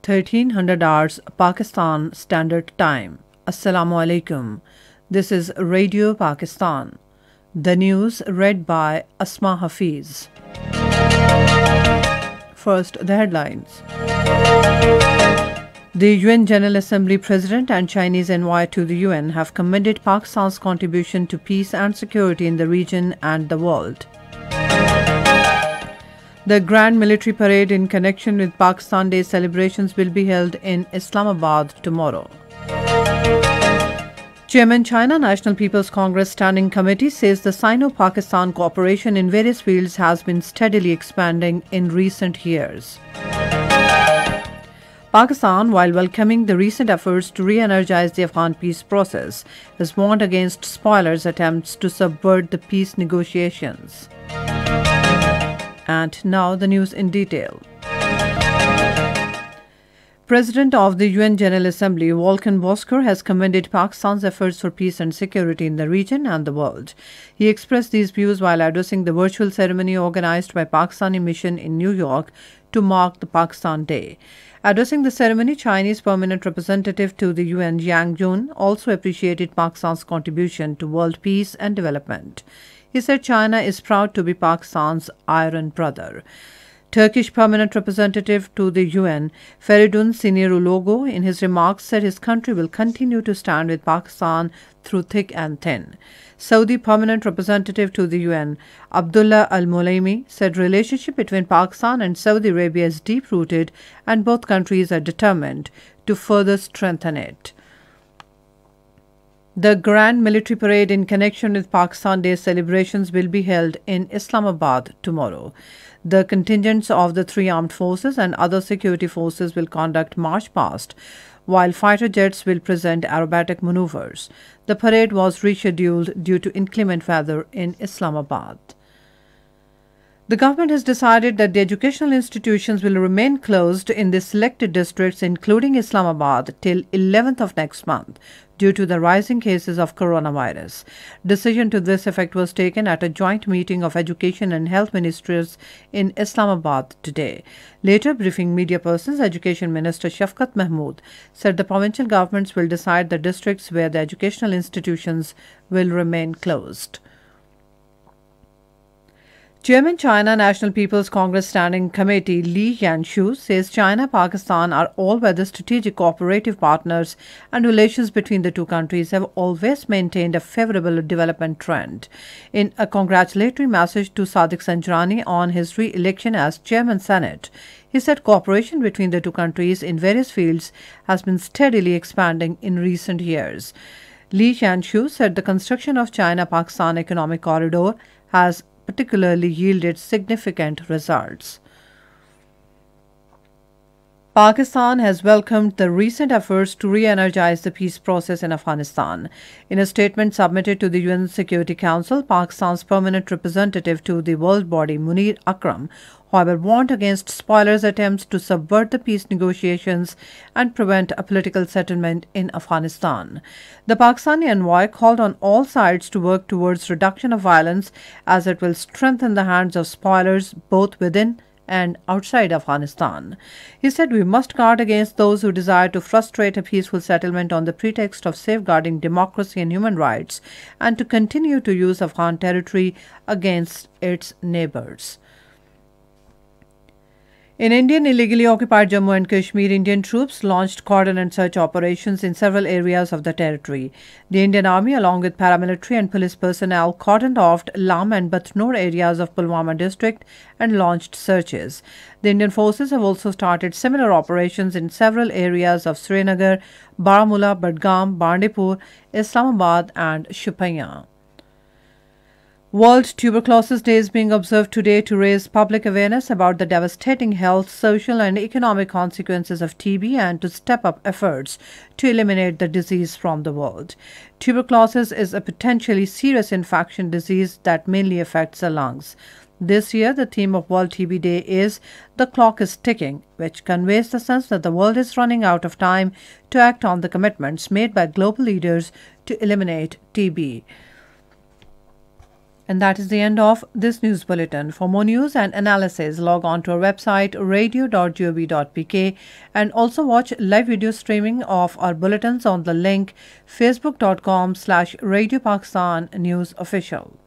1300 hours Pakistan Standard Time. Assalamu alaikum. This is Radio Pakistan. The news read by Asma Hafiz. First, the headlines. The UN General Assembly President and Chinese envoy to the UN have commended Pakistan's contribution to peace and security in the region and the world. The Grand Military Parade in connection with Pakistan Day celebrations will be held in Islamabad tomorrow. Chairman China National People's Congress Standing Committee says the Sino-Pakistan cooperation in various fields has been steadily expanding in recent years. Pakistan, while welcoming the recent efforts to re-energize the Afghan peace process, has warned against spoilers' attempts to subvert the peace negotiations. And now the news in detail. President of the UN General Assembly, Volkan Bozkır, has commended Pakistan's efforts for peace and security in the region and the world. He expressed these views while addressing the virtual ceremony organized by Pakistani mission in New York to mark the Pakistan Day. Addressing the ceremony, Chinese permanent representative to the UN, Yang Jun, also appreciated Pakistan's contribution to world peace and development. He said China is proud to be Pakistan's iron brother. Turkish permanent representative to the UN, Feridun Siniruloglu, in his remarks said his country will continue to stand with Pakistan through thick and thin. Saudi permanent representative to the UN, Abdullah Al-Mulaimi, said relationship between Pakistan and Saudi Arabia is deep-rooted and both countries are determined to further strengthen it. The Grand Military Parade in connection with Pakistan Day celebrations will be held in Islamabad tomorrow. The contingents of the three armed forces and other security forces will conduct march past, while fighter jets will present aerobatic maneuvers. The parade was rescheduled due to inclement weather in Islamabad. The government has decided that the educational institutions will remain closed in the selected districts, including Islamabad, till 11th of next month due to the rising cases of coronavirus. Decision to this effect was taken at a joint meeting of Education and Health Ministries in Islamabad today. Later, briefing media persons, Education Minister Shafqat Mahmood said the provincial governments will decide the districts where the educational institutions will remain closed. Chairman China National People's Congress Standing Committee Li Yanshu says China and Pakistan are all-weather strategic cooperative partners and relations between the two countries have always maintained a favorable development trend. In a congratulatory message to Sadiq Sanjrani on his re-election as Chairman Senate, he said cooperation between the two countries in various fields has been steadily expanding in recent years. Li Yanshu said the construction of China-Pakistan Economic Corridor has particularly yielded significant results. Pakistan has welcomed the recent efforts to re-energize the peace process in Afghanistan. In a statement submitted to the UN Security Council, Pakistan's permanent representative to the world body, Munir Akram, however, warned against spoilers' attempts to subvert the peace negotiations and prevent a political settlement in Afghanistan. The Pakistani envoy called on all sides to work towards reduction of violence as it will strengthen the hands of spoilers both within and outside Afghanistan. He said we must guard against those who desire to frustrate a peaceful settlement on the pretext of safeguarding democracy and human rights and to continue to use Afghan territory against its neighbors. In Indian illegally occupied Jammu and Kashmir, Indian troops launched cordon and search operations in several areas of the territory. The Indian Army, along with paramilitary and police personnel, cordoned off Lam and Batnur areas of Pulwama district and launched searches. The Indian forces have also started similar operations in several areas of Srinagar, Baramulla, Budgam, Bandipur, Islamabad and Shupaiyan. World Tuberculosis Day is being observed today to raise public awareness about the devastating health, social and economic consequences of TB and to step up efforts to eliminate the disease from the world. Tuberculosis is a potentially serious infection disease that mainly affects the lungs. This year, the theme of World TB Day is "The Clock is Ticking," which conveys the sense that the world is running out of time to act on the commitments made by global leaders to eliminate TB. And that is the end of this news bulletin. For more news and analysis, log on to our website radio.gov.pk and also watch live video streaming of our bulletins on the link facebook.com/Radio Pakistan News Official.